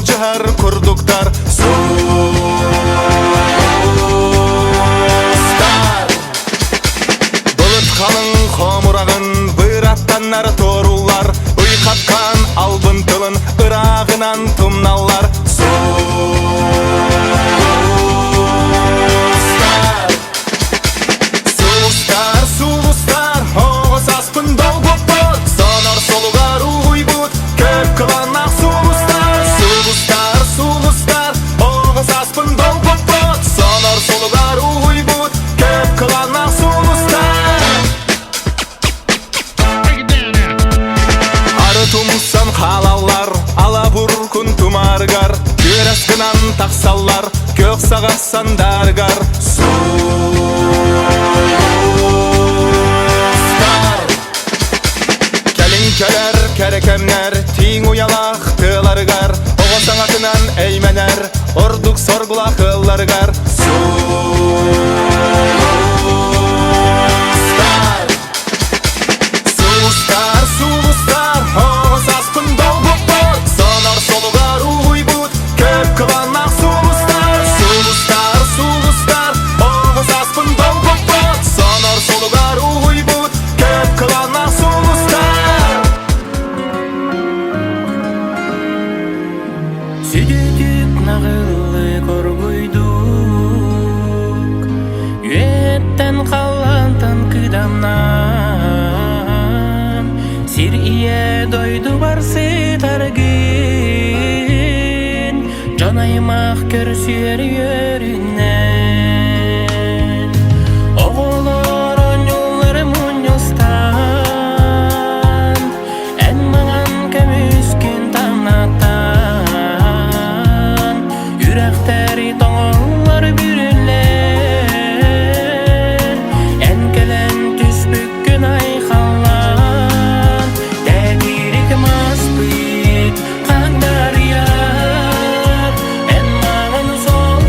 жар курдуктар. Сулустар Бұлыт қалың хомурагын быраттанар торулар. Уйқатқан албын тылын ырағынан тумналар. Сулустар, сулустар, оғыз аспын дол бұппыт. Сонар солуғар уйбут, көп қыланақ сулустар. Сулустар, сулустар, оғыз аспын дол бұппыт. Сонар солуғар уйбут, көп қыланақ сулустар. Ары тумсан халалар, алабур күн тумаргар. Көрәскінан тақсалар, көк сағасан даргар. Сулустар Кәлін-кәлер, кәрекемнер, тиң уялақ тыларгар. Оғасан атынан әйменер, ордук соргулақ ыларгар. Сулустар Сулустар, сулустар, оғыз аспын дол бұппыт. Сонар солуғар уйбут, көп қыланақ сулустар. Сулустар, сулустар, оғыз аспын дол бұппыт. Сонар солуғар уйбут, көп қыланақ сулустар. Südüdük nağıllı korguyduk, Yüetten қалантын кыдамнан. Сир ие дойду барсы таргын, Жанаймақ көрсер өріннен. Оғылар оңюлар мұньостан, Ән маған көміскін тамнаттан. Үрәқтәрі тоңылар бүрілер, Ән кәлін түспіккін айқалан. Тәдірік маспыт қаңдар яр, Ән маған сол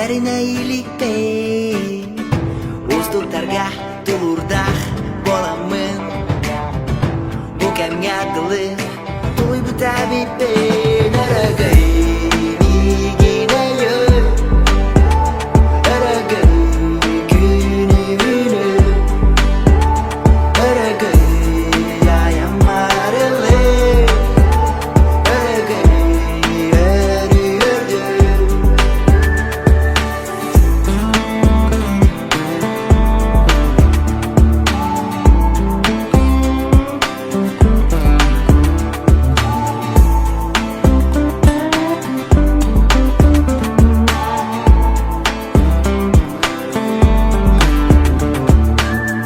бәріне илікпей Уздықтарға тұлырдақ боламын Бұл кәмге адылы Той бұта бітпен Өрөгөй мигинайы Өрөгөй күні күні Өрөгөй аямарылы Өрөгөй өрі-өрді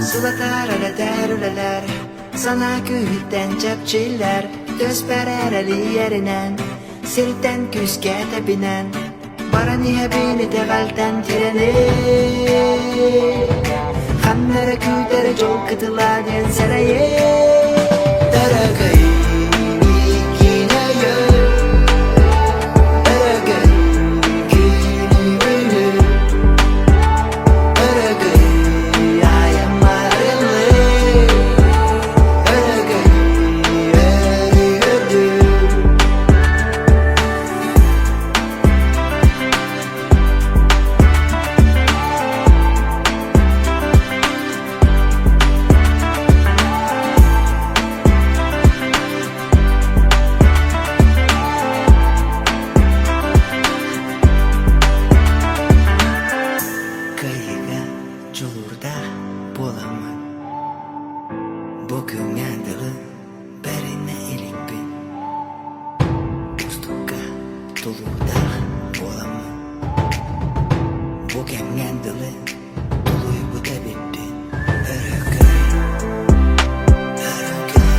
Sılatar sana kühütten çöpçüler Tösperer eli yerinden Sirten küske tepinen Barani hebini tevelten tireni Xanlara kütere jol kıtılar den sarayı Örөгөй migинайы Өрөгөй күні күні Өрөгөй аямарылы Өрөгөй өрі-өрді Кайыға жолурда боламын Бұл көңәнділі бәріне илікпен Ұстыққа толурда боламын Бұл көңәнділі толуй бұта беттен Өрөгөй Өрөгөй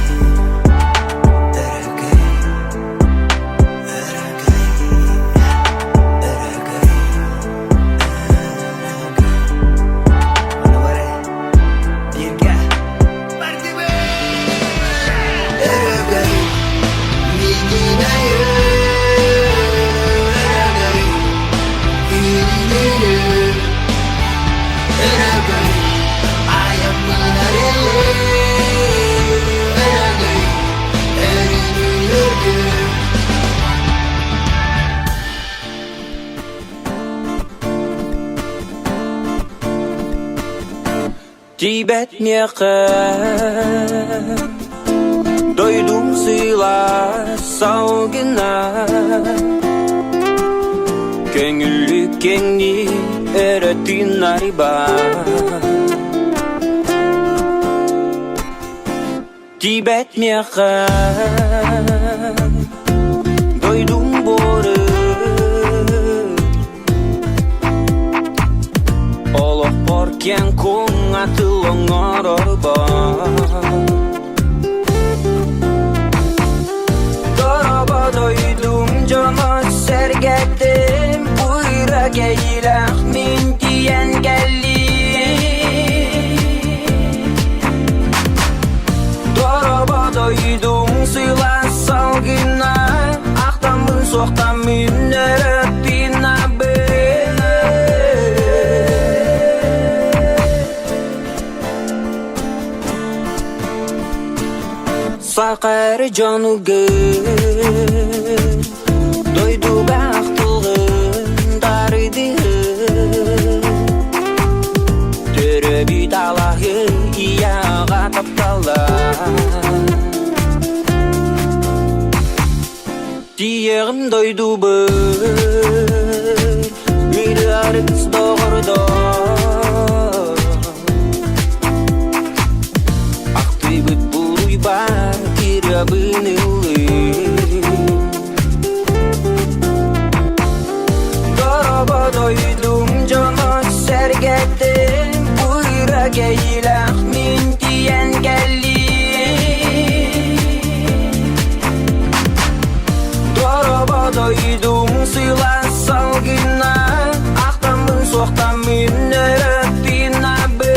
Өрөгөй Өрөгөй мигинайы Өрөгөй Өрөгөй аямарылы Өрөгөй өрі-өрді Тибет меха Дойдум сыйла саугына Көңілі кеңни өрөттін ариба Тибет меха Дойдум боры Олох боркен кон атылың арба Дороба дойдум жана сергеттим Буйра кейлах мен тиен келли Дороба дойдум сыйла салгына Ақтамын соқтамын өрөттін абы Сақары жанугы Дойду бақтылғын дарыды Төрөбі талағы ияға таптала Тиегім дойду бір Үйді арыз доғырды Ақты бүт бұруй бар Кирабынылы Дороба дойдум жана сергеттим Буйра кейлах мен тиен келли Дороба дойдум сыйла салгына Ақтамын соқтамын өрөттін абы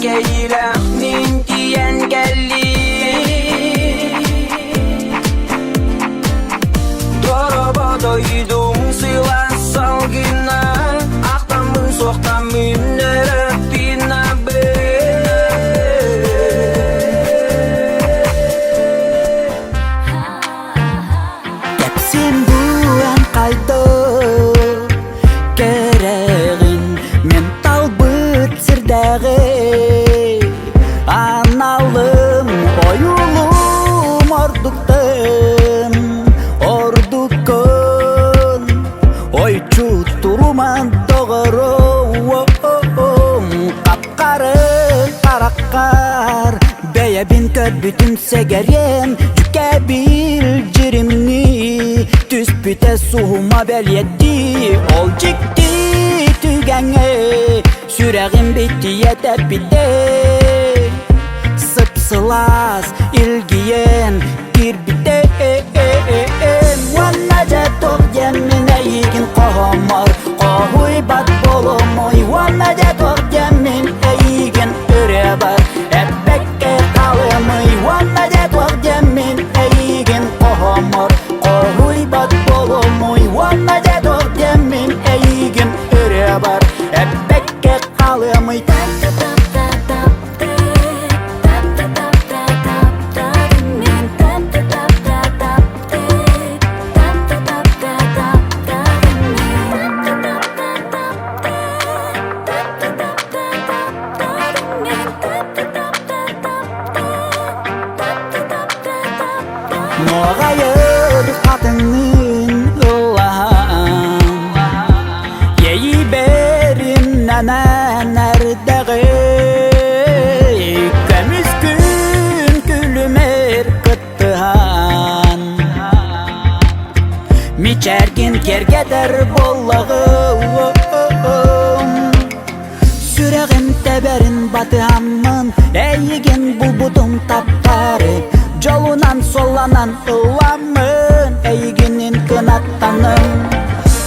кейлі мен тиен келли Дороба дойдум сыйла салгина Ақтамын соқтамын өрөппина Кепсин буан кайда керегин мен талбыт сирдегі аналым оюлум ордуккын ойчу туруман тоғырым қапқары қараққар бейебин көрбүтүн сегерен жүке бил жиримни түс бүте суыма белетти ол жикти түгәңе сүрәгим битти етеп бите сыпсылас илгиен кирбите ванна жеток жемине ийгин кохомор кохуй бат боломой ванна жеток жемин ийгин өрө бар эппекке калымый ванна жеток жемин ийгин кохомор кохуй бат боломой ванна жеток жемин ийгин өрө бар эппекке калымый Моғайыр қатының ұлан Ейі берім нәнән әрдіғі Көміз күн күлімер қыттыған Мичәрген кергедір болығым Сүрәғім тәбәрін батыамын Әйген бұлбұдың таптары Жолунан соланан ыламын Әйгенен кынаттаным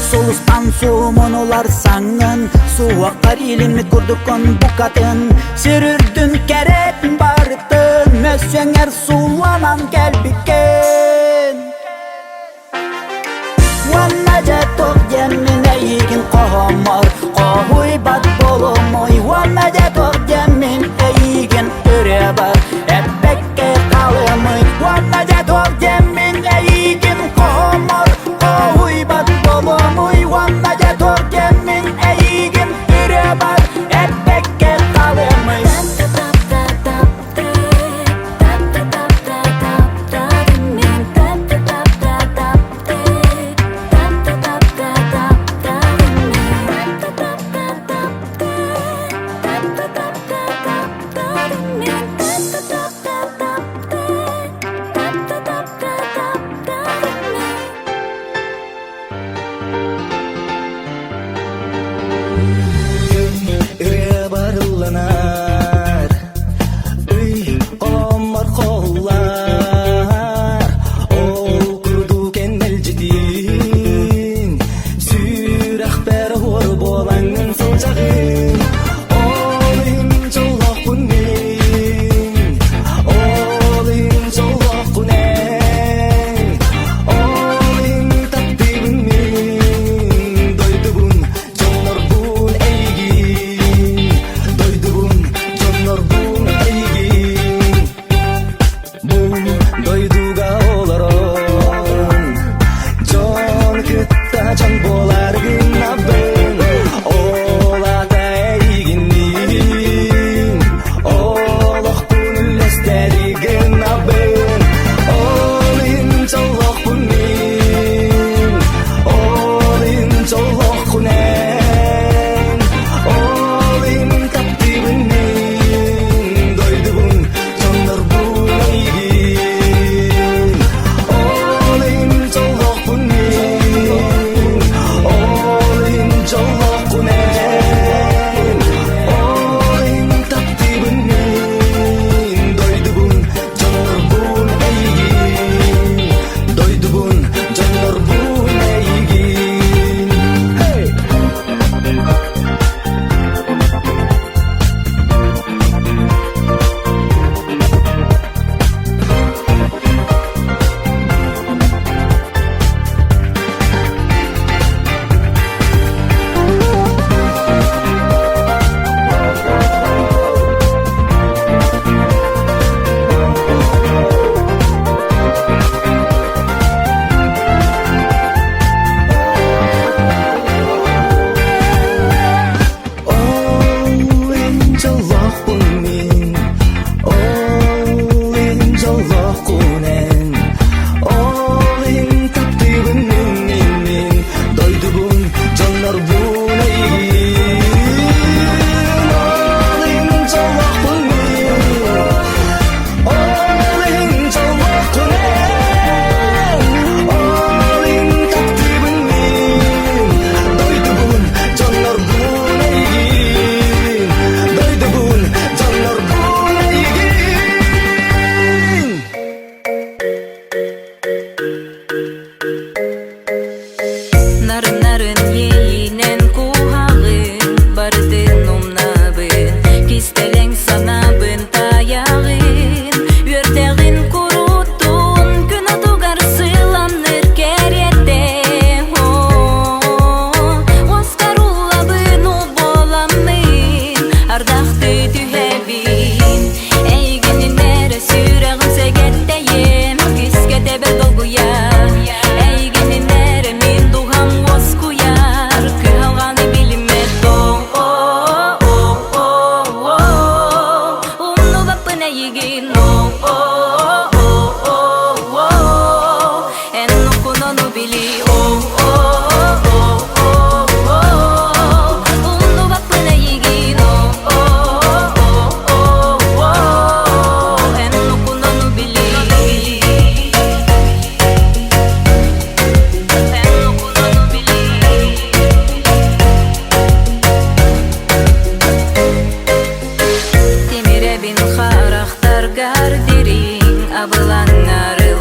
Сулустан суымын олар саңын Суаққар елімі күрдікін бұқатын Сірірдің керек барытын Мөсөңер суланан кәлбікен Ванна жеток жемін әйген қохомор Қохуй бат боломой Ванна жеток жемін әйген өрө бар Эппекке калымый Ванна жеток жемин эйгин кохомор Кохуй бат боломой Ванна жеток жемин эйгин өрө бар Эппекке калымый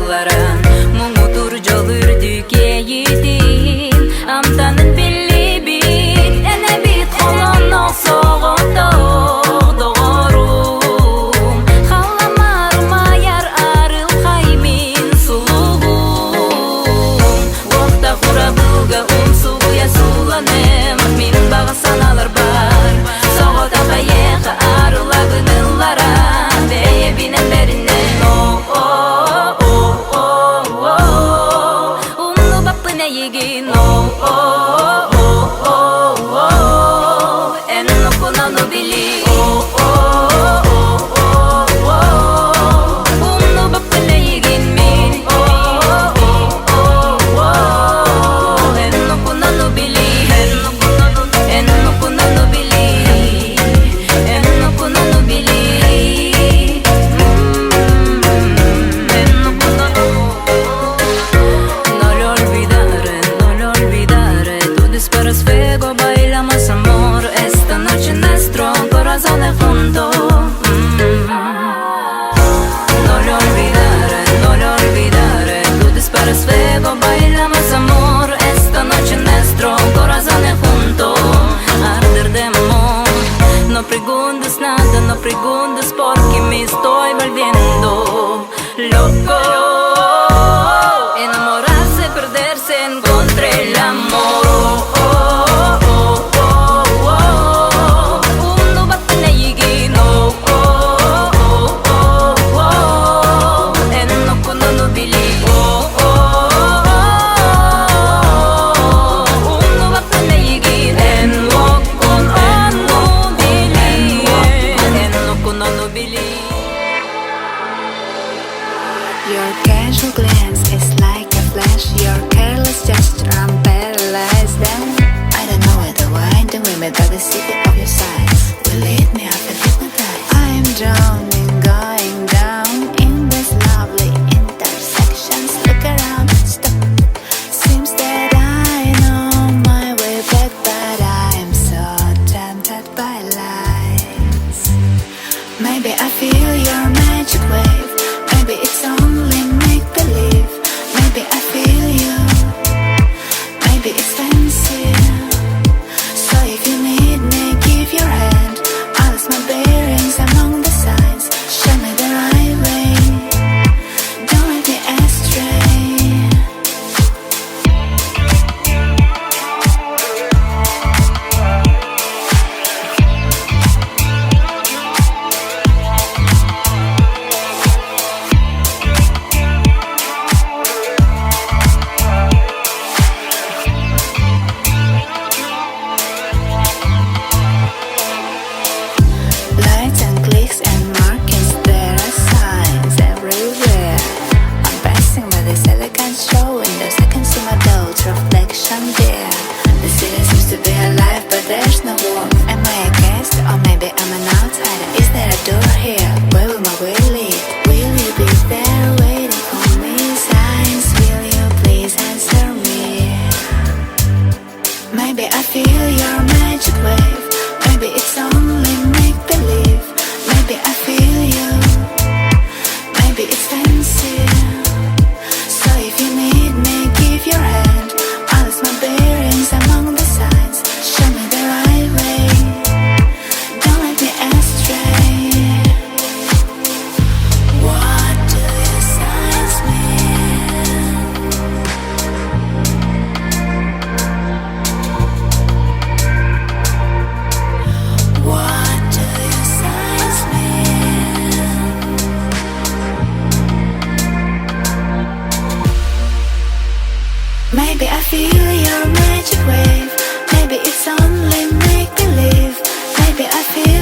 арыларын мұңутур жол үрдүке етин амтанын билли бит эне бит холонок соғоток доғорум халамарыма яр арыл хаймин сулугум оқта хурабылга сугуя суланым минин бага саналар бар соғота байеха арылагынылара бeye binenlerine umlu bappına yegin en okunanı bili umlu bappına yegin min en okunanı bili en okunanı bili en okunanı bili Fuego, bailamos amor. Esta noche nuestro corazón es junto. No lo olvidaré. Tú disparas fuego, bailamos amor. Esta noche nuestro corazón es junto. Arder de amor. No preguntes nada, no preguntes por qué me estoy volviendo loco. Enamorarse, perderse, encontré el amor. Your casual glance is like a flash. Your careless gesture, I'm paralyzed. Then I don't know where the wind and women, but the city of your sighs will lead me up and hypnotize. I'm drowning, going down in this lovely intersections. Look around, stop. Seems that I know my way back, but I'm so tempted by lies. Maybe I feel your magic wave. Maybe it's only make-believe. Maybe I feel you. Maybe it's fancy. So if you need me, give your hand. I'll lose my bearings among the signs. Show me the right way. Don't let me astray. Lights and clicks and markings, there are signs everywhere. I'm passing by this elegant show windows. I can see my doubts reflection there. The city seems to be alive, but there's no warmth. Am I a guest or maybe I'm an outsider? Is there a door here? Where will my way lead? Will you be there waiting for me? Signs, will you please answer me? Maybe I feel your magic wave. Maybe it's only make-believe. Maybe I feel you. Maybe it's fancy. So if you need me, give your hand. I'll lose my bearings among the signs. Show me the right way. Don't let me astray. What do your signs mean? What do your signs mean? Maybe I feel your magic wave. Maybe it's only make-believe. Maybe I feel